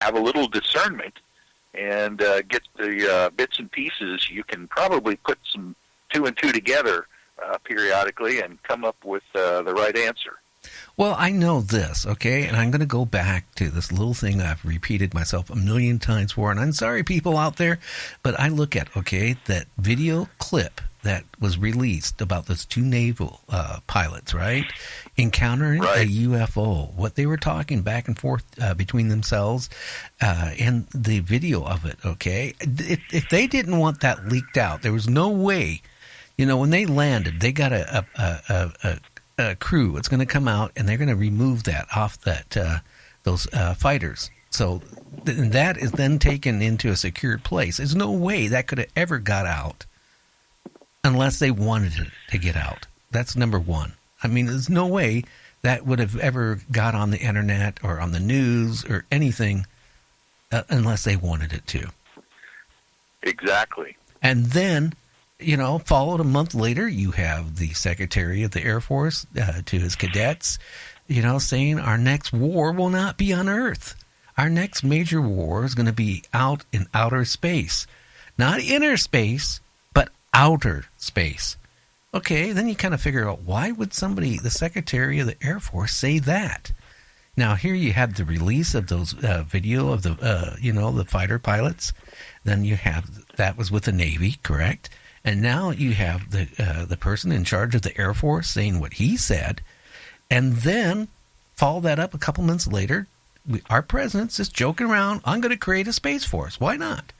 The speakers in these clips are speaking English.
have a little discernment and get the bits and pieces, you can probably put some two and two together periodically and come up with the right answer. Well, I know this, okay, and I'm going to go back to this little thing I've repeated myself a million times for, and I'm sorry, people out there, but I look at, okay, that video clip that was released about those two naval pilots, right, encountering a UFO, what they were talking back and forth between themselves, and the video of it, okay? If they didn't want that leaked out, there was no way, you know, when they landed, they got a crew that's going to come out, and they're going to remove that off those fighters. So that is then taken into a secured place. There's no way that could have ever got out unless they wanted it to get out. That's number one. I mean, there's no way that would have ever got on the internet or on the news or anything unless they wanted it to. Exactly. And then, you know, followed a month later, you have the Secretary of the Air Force to his cadets, you know, saying our next war will not be on Earth. Our next major war is going to be out in outer space. Not inner space, but outer space. Okay, then you kind of figure out, why would somebody, the Secretary of the Air Force, say that? Now, here you have the release of those video of the, you know, the fighter pilots. Then you have, that was with the Navy, correct? And now you have the person in charge of the Air Force saying what he said, and then follow that up a couple months later. Our president's just joking around, I'm going to create a Space Force. Why not?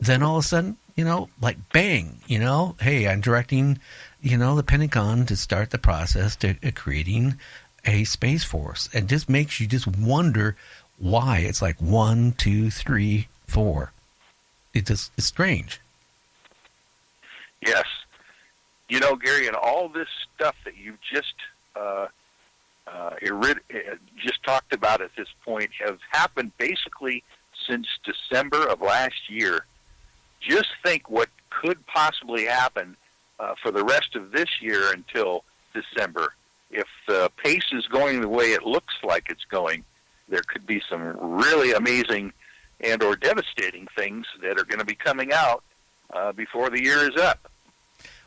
Then all of a sudden, you know, like bang, you know, hey, I'm directing, you know, the Pentagon to start the process to creating a Space Force. And just makes you just wonder why. It's like 1, 2, 3, 4. It's strange. Yes. You know, Gary, and all this stuff that you've just talked about at this point have happened basically since December of last year. Just think what could possibly happen for the rest of this year until December. If the pace is going the way it looks like it's going, there could be some really amazing and or devastating things that are going to be coming out before the year is up.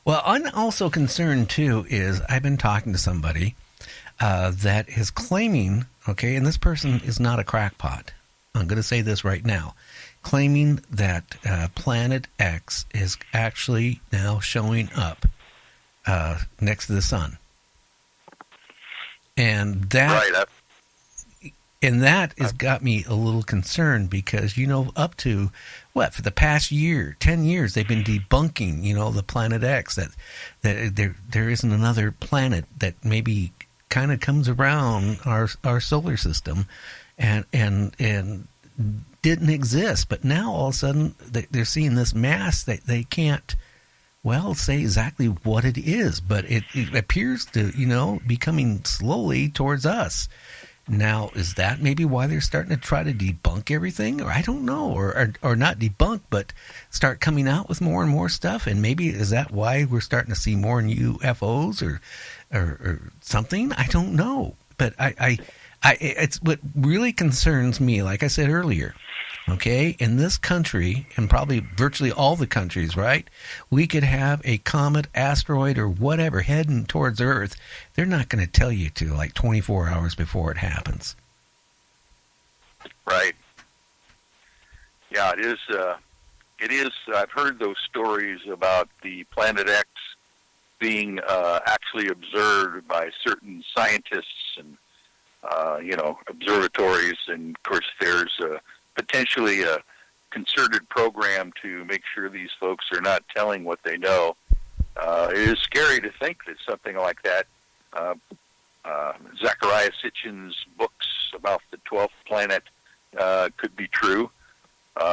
Well, I'm also concerned, too, is I've been talking to somebody that is claiming, okay, and this person is not a crackpot. I'm going to say this right now, claiming that Planet X is actually now showing up next to the sun. And that... And that has got me a little concerned because, you know, up to, for the past year, 10 years, they've been debunking, you know, the Planet X, that there isn't another planet that maybe kind of comes around our solar system and didn't exist. But now all of a sudden they're seeing this mass that they can't, say exactly what it is. But it appears to, you know, be coming slowly towards us. Now, is that maybe why they're starting to try to debunk everything? Or I don't know, or not debunk, but start coming out with more and more stuff? And maybe is that why we're starting to see more UFOs or something? I don't know. But it's what really concerns me, like I said earlier, okay? In this country, and probably virtually all the countries, right? We could have a comet, asteroid, or whatever heading towards Earth. They're not going to tell you to, like 24 hours before it happens. Right. Yeah, it is. It is. I've heard those stories about the Planet X being actually observed by certain scientists and, observatories. And, of course, there's potentially a concerted program to make sure these folks are not telling what they know. It is scary to think that something like that, Zecharia Sitchin's books about the 12th planet could be true.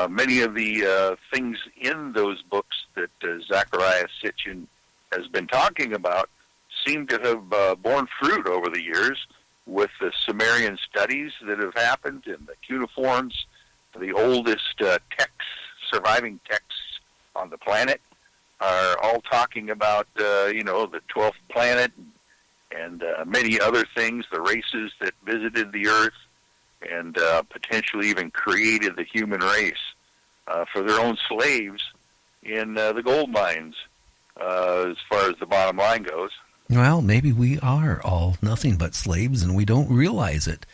Many of the things in those books that Zecharia Sitchin has been talking about seem to have borne fruit over the years with the Sumerian studies that have happened and the cuneiforms, the oldest surviving texts on the planet are all talking about, the 12th planet and many other things, the races that visited the Earth. and potentially even created the human race for their own slaves in the gold mines, as far as the bottom line goes. Well, maybe we are all nothing but slaves and we don't realize it.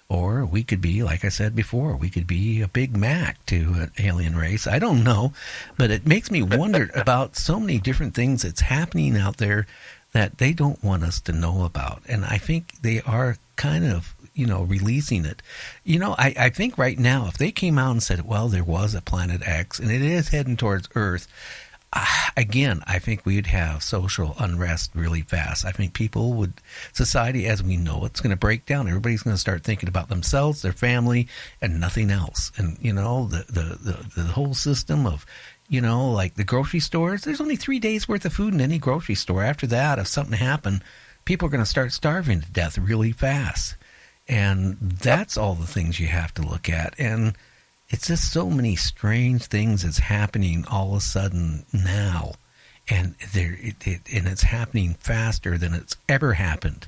Or we could be, like I said before, we could be a Big Mac to an alien race. I don't know, but it makes me wonder about so many different things that's happening out there that they don't want us to know about. And I think they are kind of, releasing it. I think right now, if they came out and said, well, there was a Planet X and it is heading towards Earth, again, I think we'd have social unrest really fast. I think society as we know it's going to break down. Everybody's going to start thinking about themselves, their family, and nothing else. And, the whole system of, like the grocery stores, there's only 3 days worth of food in any grocery store. After that, if something happened, people are going to start starving to death really fast. And that's all the things you have to look at. And it's just so many strange things that's happening all of a sudden now, and it's happening faster than it's ever happened,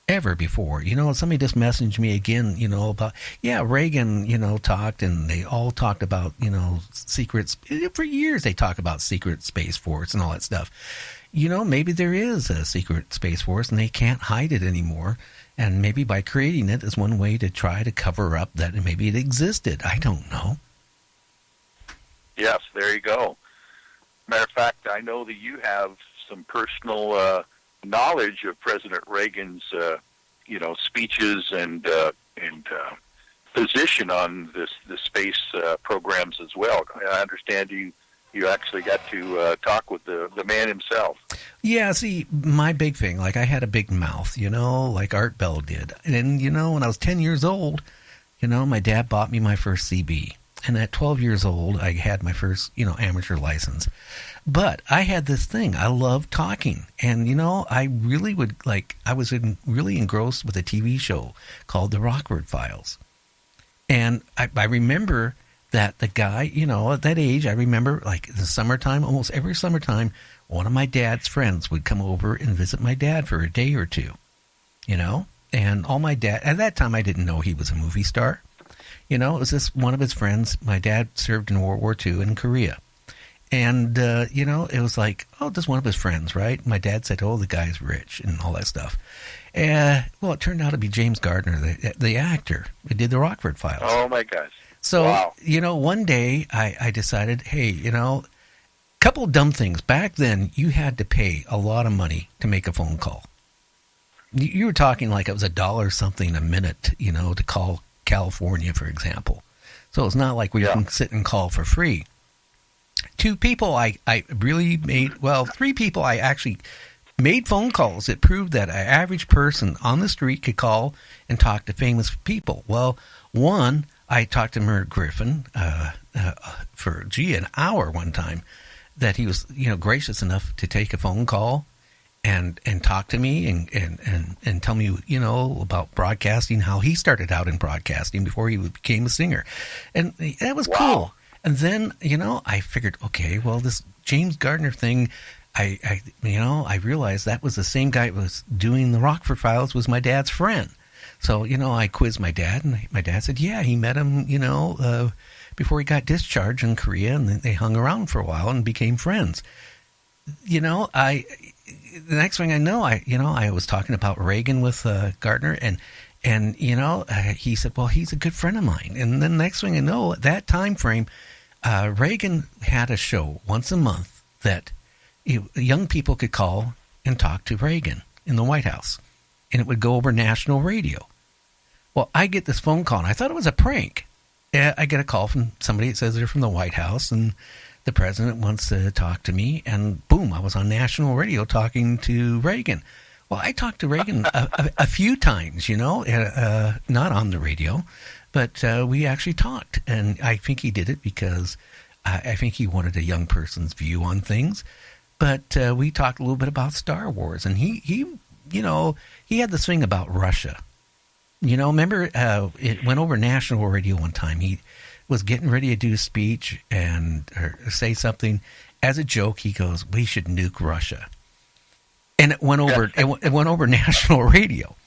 ever before. Somebody just messaged me again, about, Reagan, talked, and they all talked about, secrets. For years they talk about secret Space Force and all that stuff. Maybe there is a secret Space Force and they can't hide it anymore. And maybe by creating it is one way to try to cover up that maybe it existed. I don't know. Yes, there you go. Matter of fact, I know that you have some personal knowledge of President Reagan's, speeches and position on the space programs as well. I understand you actually got to talk with the man himself. Yeah, see, my big thing, like I had a big mouth, like Art Bell did. And, when I was 10 years old, my dad bought me my first CB. And at 12 years old, I had my first, amateur license. But I had this thing. I loved talking. And, I really really engrossed with a TV show called The Rockford Files. And I remember that the guy, at that age, I remember like in the summertime, almost every summertime, one of my dad's friends would come over and visit my dad for a day or two, and at that time, I didn't know he was a movie star. It was just one of his friends. My dad served in World War II in Korea. And, it was like, just one of his friends, right? My dad said, the guy's rich and all that stuff. Well, it turned out to be James Gardner, the actor who did the Rockford Files. Oh, my gosh. So, wow. One day I decided, hey, couple of dumb things. Back then, you had to pay a lot of money to make a phone call. You were talking like it was $1 something a minute, to call California, for example. So it's not like we can sit and call for free. 2 people I really made, 3 people I actually made phone calls that proved that an average person on the street could call and talk to famous people. Well, one, I talked to Merv Griffin for an hour one time. That he was gracious enough to take a phone call and talk to me and tell me about broadcasting, how he started out in broadcasting before he became a singer, and that was cool. And then I figured, okay, well, this James Gardner thing, I realized that was the same guy that was doing the Rockford Files was my dad's friend. So, I quizzed my dad, and my dad said, yeah, he met him, before he got discharged in Korea, and they hung around for a while and became friends. The next thing I know, I was talking about Reagan with Gardner, and he said, well, he's a good friend of mine. And then the next thing I know, at that time frame, Reagan had a show once a month that young people could call and talk to Reagan in the White House, and it would go over national radio. Well, I get this phone call, and I thought it was a prank. I get a call from somebody that says they're from the White House, and the president wants to talk to me, and boom, I was on national radio talking to Reagan. Well, I talked to Reagan a few times, not on the radio, but we actually talked, and I think he did it because I think he wanted a young person's view on things. But we talked a little bit about Star Wars, and he had this thing about Russia. Remember, it went over national radio one time. He was getting ready to do a speech or say something. As a joke, he goes, "We should nuke Russia," and it went over. It went over national radio.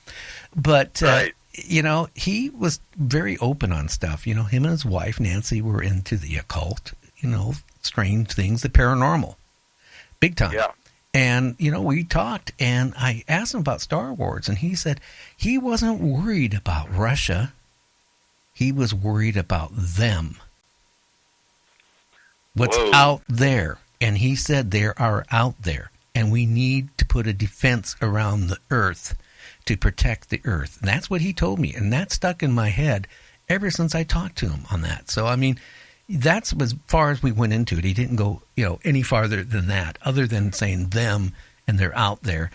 But right. he was very open on stuff. Him and his wife, Nancy, were into the occult, strange things, the paranormal, big time. Yeah. And, we talked, and I asked him about Star Wars, and he said he wasn't worried about Russia. He was worried about them. What's Whoa. out there. And he said they are out there, and we need to put a defense around the earth to protect the earth. And that's what he told me, and that stuck in my head ever since I talked to him on that. So, that's as far as we went into it. He didn't go, any farther than that, other than saying them and they're out there.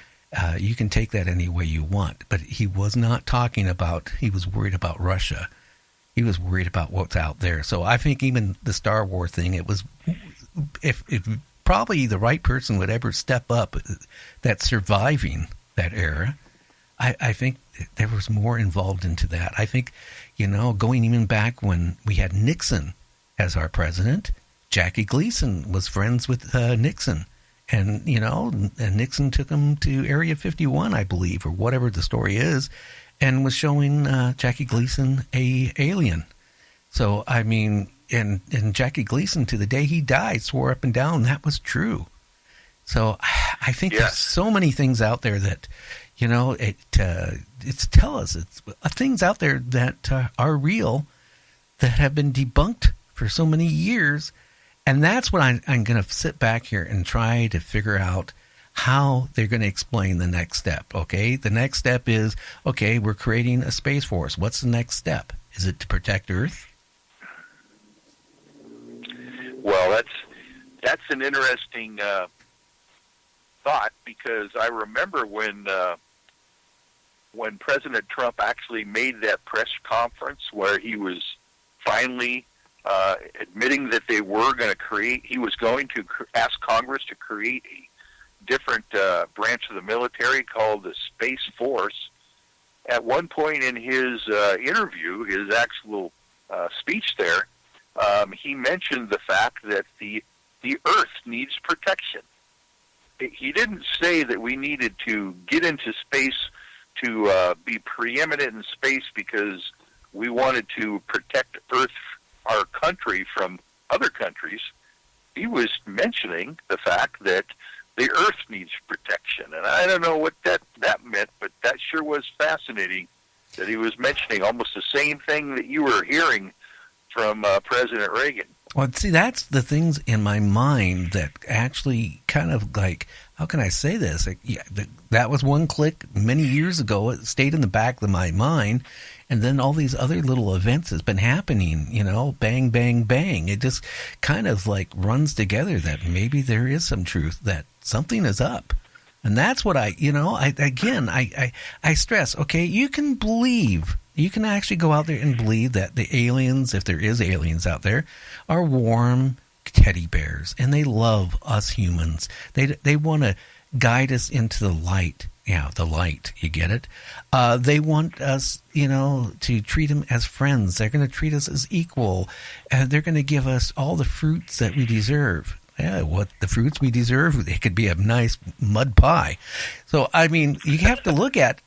You can take that any way you want. But he was not talking about, he was worried about Russia. He was worried about what's out there. So I think even the Star Wars thing, it was, if probably the right person would ever step up that's surviving that era, I think there was more involved into that. I think, going even back when we had Nixon as our president, Jackie Gleason was friends with Nixon. And, and Nixon took him to Area 51, I believe, or whatever the story is, and was showing Jackie Gleason a alien. So, and Jackie Gleason, to the day he died, swore up and down that was true. So I think there's so many things out there that, it's tell us, it's things out there that are real that have been debunked for so many years. And that's what I'm going to sit back here and try to figure out how they're going to explain the next step. Okay. The next step is, okay, we're creating a space force. What's the next step? Is it to protect Earth? Well, that's an interesting thought, because I remember when President Trump actually made that press conference where he was finally admitting that they were going to create, he was going to ask Congress to create a different branch of the military called the Space Force. At one point in his interview, his actual speech there, he mentioned the fact that the Earth needs protection. He didn't say that we needed to get into space to be preeminent in space because we wanted to protect Earth, our country, from other countries. He was mentioning the fact that the Earth needs protection. And I don't know what that meant, but that sure was fascinating that he was mentioning almost the same thing that you were hearing from President Reagan. Well, see, that's the things in my mind that actually kind of like, how can I say this? That was one click many years ago. It stayed in the back of my mind. And then all these other little events has been happening, bang, bang, bang. It just kind of like runs together that maybe there is some truth, that something is up. And that's what I stress, okay, you can actually go out there and believe that the aliens, if there is aliens out there, are warm teddy bears, and they love us humans. They want to guide us into the light. Yeah, the light, you get it? They want us, to treat them as friends. They're going to treat us as equal. They're going to give us all the fruits that we deserve. Yeah, what the fruits we deserve, they could be a nice mud pie. So, you have to look at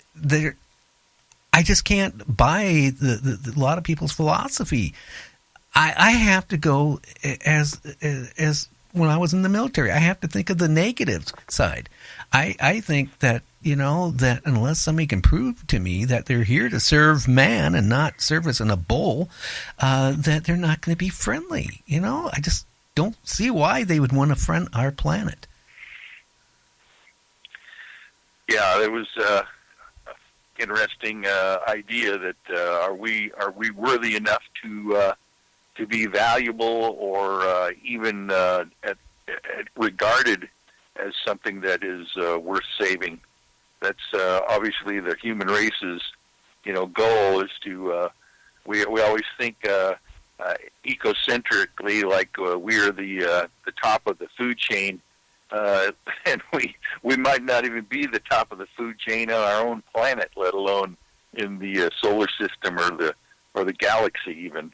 I just can't buy a lot of people's philosophy. I have to go as when I was in the military. I have to think of the negative side. I think that, that unless somebody can prove to me that they're here to serve man and not serve us in a bowl, that they're not going to be friendly. I just don't see why they would want to friend our planet. Yeah, there was interesting idea that are we worthy enough to be valuable or even regarded as something that is worth saving. That's obviously the human race's goal is to we always think ecocentrically, like we're the top of the food chain. And we might not even be the top of the food chain on our own planet, let alone in the solar system or the galaxy even.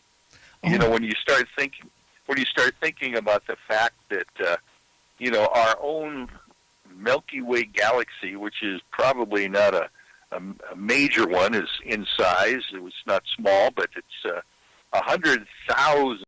Oh. When you start thinking about the fact that our own Milky Way galaxy, which is probably not a a major one is in size. It was not small, but it's 100,000